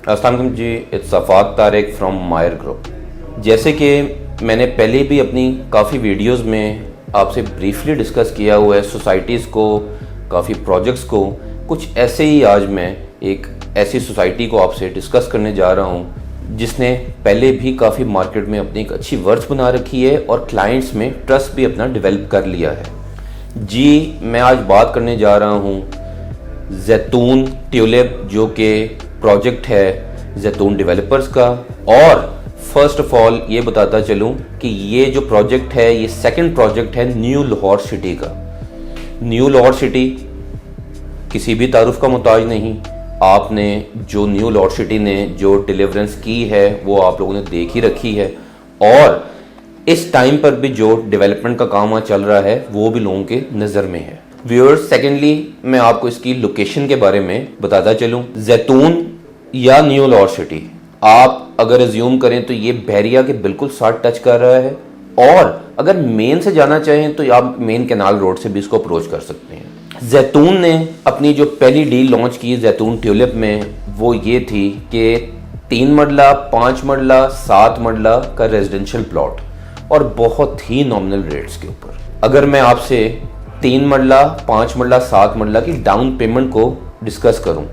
अस्सलाम वालेकुम जी, it's सफ़ाक Tariq from Mayar group. जैसे कि मैंने पहले भी अपनी काफ़ी वीडियोस में आपसे ब्रीफली डिस्कस किया हुआ है सोसाइटीज़ को, काफ़ी प्रोजेक्ट्स को, कुछ ऐसे ही आज मैं एक ऐसी सोसाइटी को आपसे डिस्कस करने जा रहा हूँ जिसने पहले भी काफ़ी मार्केट में अपनी एक अच्छी वर्थ बना रखी है और क्लाइंट्स में ट्रस्ट भी अपना डेवलप कर लिया है। जी, मैं आज बात करने जा रहा हूँ जैतून ट्यूलिप, जो कि प्रोजेक्ट है जैतून डेवलपर्स का। और फर्स्ट ऑफ ऑल ये बताता चलूँ कि ये जो प्रोजेक्ट है ये सेकंड प्रोजेक्ट है न्यू लाहौर सिटी का। न्यू लाहौर सिटी किसी भी तारुफ का मोहताज नहीं। आपने जो न्यू लाहौर सिटी ने जो डिलीवरेंस की है वो आप लोगों ने देख ही रखी है, और इस टाइम पर भी जो डेवलपमेंट का काम वहाँ चल रहा है वो भी लोगों के नज़र में है। व्यूअर्स, सेकेंडली मैं आपको इसकी लोकेशन के बारे में बताता चलूँ। जैतून या न्यू लाहौर सिटी आप अगर एज्यूम करें तो ये बहरिया के बिल्कुल साथ टच कर रहा है, और अगर मेन से जाना चाहें तो आप मेन कैनाल रोड से भी इसको अप्रोच कर सकते हैं। जैतून ने अपनी जो पहली डील लॉन्च की जैतून ट्यूलिप में वो ये थी कि 3 मरला, 5 मरला, 7 मरला का रेजिडेंशियल प्लॉट, और बहुत ही नॉमिनल रेट्स के ऊपर। अगर मैं आपसे 3 मरला, 5 मरला, 7 मरला की डाउन पेमेंट को डिस्कस करूं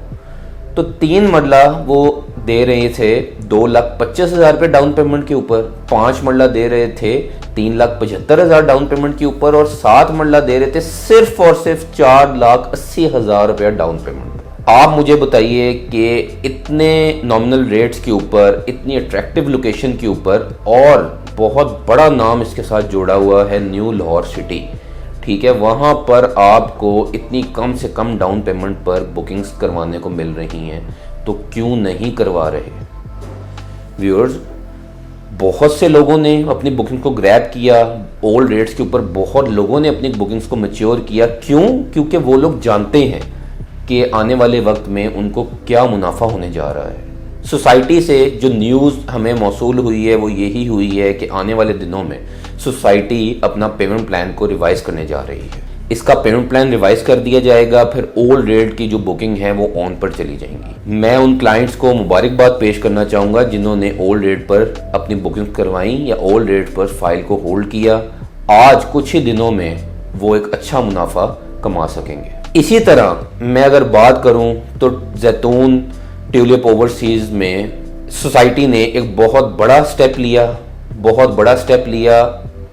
तो 3 मरला वो दे रहे थे 2,25,000 रुपये डाउन पेमेंट के ऊपर, 5 मरला दे रहे थे 3,75,000 डाउन पेमेंट के ऊपर, और 7 मरला दे रहे थे सिर्फ और सिर्फ 4,80,000 रुपया डाउन पेमेंट। आप मुझे बताइए कि इतने नॉमिनल रेट्स के ऊपर, इतनी अट्रैक्टिव लोकेशन के ऊपर, और बहुत बड़ा नाम इसके साथ जोड़ा हुआ है न्यू लाहौर सिटी, ठीक है, वहाँ पर आपको इतनी कम से कम डाउन पेमेंट पर बुकिंग्स करवाने को मिल रही हैं, तो क्यों नहीं करवा रहे व्यूअर्स। बहुत से लोगों ने अपनी बुकिंग को ग्रैब किया ओल्ड रेट्स के ऊपर, बहुत लोगों ने अपनी बुकिंग्स को मैच्योर किया। क्यों? क्योंकि वो लोग जानते हैं कि आने वाले वक्त में उनको क्या मुनाफा होने जा रहा है। सोसाइटी से जो न्यूज़ हमें मौसूल हुई है वो यही हुई है कि आने वाले दिनों में सोसाइटी अपना पेमेंट प्लान को रिवाइज करने जा रही है। इसका पेमेंट प्लान रिवाइज कर दिया जाएगा, फिर ओल्ड रेट की जो बुकिंग है वो ऑन पर चली जाएंगी। मैं उन क्लाइंट्स को मुबारकबाद पेश करना चाहूँगा जिन्होंने ओल्ड रेट पर अपनी बुकिंग करवाई या ओल्ड रेट पर फाइल को होल्ड किया। आज कुछ ही दिनों में वो एक अच्छा मुनाफा कमा सकेंगे। इसी तरह मैं अगर बात करूँ तो जैतून ट्यूलिप ओवरसीज में सोसाइटी ने एक बहुत बड़ा स्टेप लिया।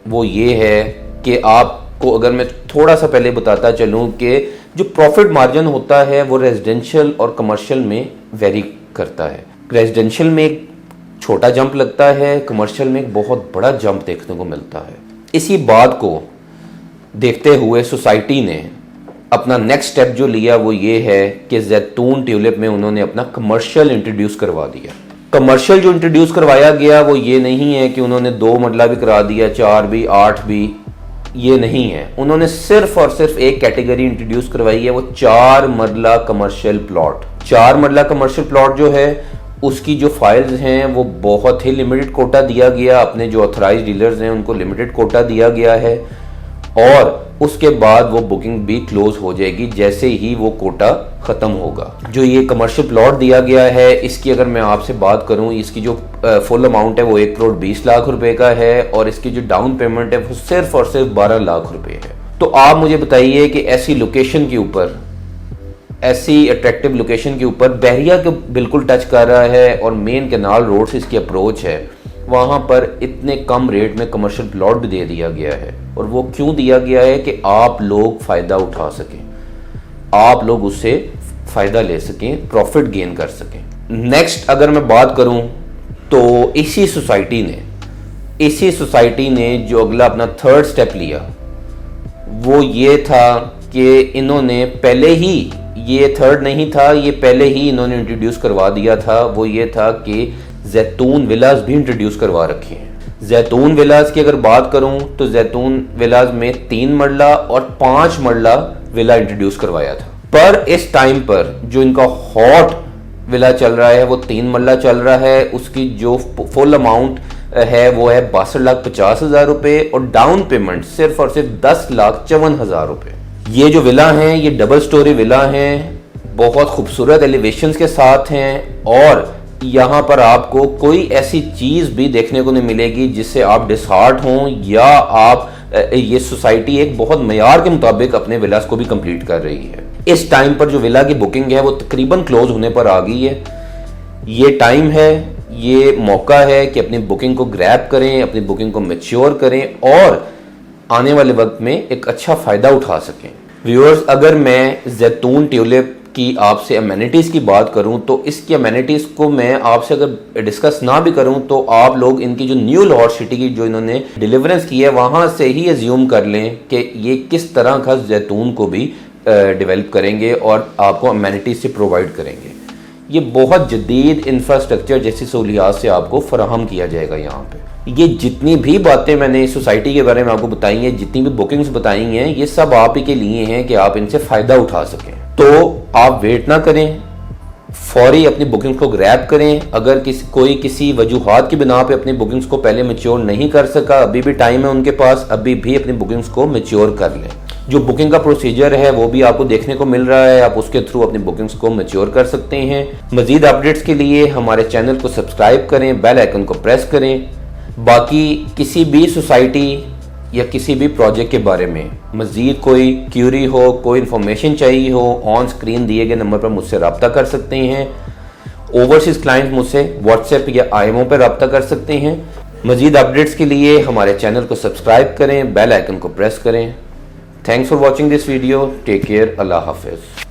वो ये है कि आपको अगर मैं थोड़ा सा पहले बताता चलूँ कि जो प्रॉफिट मार्जिन होता है वो रेजिडेंशियल और कमर्शियल में वेरी करता है। रेजिडेंशियल में एक छोटा जंप लगता है, कमर्शियल में एक बहुत बड़ा जंप देखने को मिलता है। इसी बात को देखते हुए सोसाइटी ने अपना नेक्स्ट स्टेप जो लिया वो ये है कि जैतून ट्यूलिप में उन्होंने अपना कमर्शियल इंट्रोड्यूस करवा दिया। कमर्शियल जो इंट्रोड्यूस करवाया गया वो ये नहीं है कि उन्होंने 2 मरला भी करा दिया, 4 भी, 8 भी, ये नहीं है। उन्होंने सिर्फ और सिर्फ एक कैटेगरी इंट्रोड्यूस करवाई है, वो 4 मरला कमर्शियल प्लॉट। 4 मरला कमर्शियल प्लॉट जो है उसकी जो फाइल्स हैं वो बहुत ही लिमिटेड कोटा दिया गया, अपने जो ऑथराइज डीलर्स हैं उनको लिमिटेड कोटा दिया गया है, और उसके बाद वो बुकिंग भी क्लोज हो जाएगी जैसे ही वो कोटा खत्म होगा। जो ये कमर्शियल प्लॉट दिया गया है इसकी अगर मैं आपसे बात करूं, इसकी जो फुल अमाउंट है वो 1,20,00,000 रुपए का है, और इसकी जो डाउन पेमेंट है वो सिर्फ और सिर्फ 12 लाख रुपए है। तो आप मुझे बताइए कि ऐसी लोकेशन के ऊपर, ऐसी अट्रैक्टिव लोकेशन के ऊपर, बहरिया के बिल्कुल टच कर रहा है और मेन कैनाल रोड से इसकी अप्रोच है, वहाँ पर इतने कम रेट में कमर्शियल प्लॉट भी दे दिया गया है। और वो क्यों दिया गया है कि आप लोग फ़ायदा उठा सकें, आप लोग उससे फ़ायदा ले सकें, प्रॉफिट गेन कर सकें। नेक्स्ट अगर मैं बात करूं तो इसी सोसाइटी ने जो अगला अपना थर्ड स्टेप लिया वो ये था कि इन्होंने पहले ही, ये थर्ड नहीं था, ये पहले ही इन्होंने इंट्रोड्यूस करवा दिया था। वो ये था कि जैतून विलास भी इंट्रोड्यूस करवा रखे हैं। जैतून विलास की अगर बात करूं तो जैतून विलास में 3 मरला और 5 मरला विला इंट्रोड्यूस करवाया था, पर इस टाइम पर जो इनका हॉट विला चल रहा है वो 3 मरला चल रहा है। उसकी जो फुल अमाउंट है वो है 62,50,000 रुपए, और डाउन पेमेंट सिर्फ और सिर्फ 10,54,000 रुपए। ये जो विला हैं ये डबल स्टोरी विला हैं, बहुत खूबसूरत एलिवेशंस के साथ हैं, और यहाँ पर आपको कोई ऐसी चीज़ भी देखने को नहीं मिलेगी जिससे आप डिसहार्ट हों या आप ये सोसाइटी एक बहुत मयार के मुताबिक अपने विलास को भी कंप्लीट कर रही है। इस टाइम पर जो विला की बुकिंग है वो तकरीबन क्लोज होने पर आ गई है। ये टाइम है, ये मौका है कि अपनी बुकिंग को ग्रैब करें, अपनी बुकिंग को मैच्योर करें और आने वाले वक्त में एक अच्छा फ़ायदा उठा सकें। व्यूअर्स, अगर मैं जैतून ट्यूलिप की आपसे अमेनिटीज़ की बात करूं तो इसकी अमेनिटीज़ को मैं आपसे अगर डिस्कस ना भी करूं तो आप लोग इनकी जो न्यू लाहौर सिटी की जो इन्होंने डिलीवरेंस की है वहां से ही एज्यूम कर लें कि ये किस तरह का जैतून को भी डेवलप करेंगे और आपको अमेनिटीज़ से प्रोवाइड करेंगे। ये बहुत जदीद इंफ्रास्ट्रक्चर जैसी सहूलियात से आपको फराहम किया जाएगा। यहाँ पे ये जितनी भी बातें मैंने इस सोसाइटी के बारे में आपको बताई हैं, जितनी भी बुकिंग्स बताई हैं, ये सब आप ही के लिए हैं कि आप इनसे फ़ायदा उठा सकें। तो आप वेट ना करें, फौरी अपनी बुकिंग्स को ग्रैब करें। अगर कोई किसी वजूहात की बिना पे अपनी बुकिंग्स को पहले मैच्योर नहीं कर सका, अभी भी टाइम है उनके पास, अभी भी अपनी बुकिंग्स को मैच्योर कर लें। जो बुकिंग का प्रोसीजर है वो भी आपको देखने को मिल रहा है, आप उसके थ्रू अपनी बुकिंग्स को मैच्योर कर सकते हैं। मजीद अपडेट्स के लिए हमारे चैनल को सब्सक्राइब करें, बेल आइकन को प्रेस करें। बाकी किसी भी सोसाइटी या किसी भी प्रोजेक्ट के बारे में मजीद कोई क्यूरी हो, कोई इन्फॉर्मेशन चाहिए हो, ऑन स्क्रीन दिए गए नंबर पर मुझसे रब्ता कर सकते हैं। ओवरसीज क्लाइंट मुझसे व्हाट्सएप या IMO पर रब्ता कर सकते हैं। मजीद अपडेट्स के लिए हमारे चैनल को सब्सक्राइब करें, बेल आइकन को प्रेस करें। Thanks for watching this video. Take care. अल्लाह हाफिज़।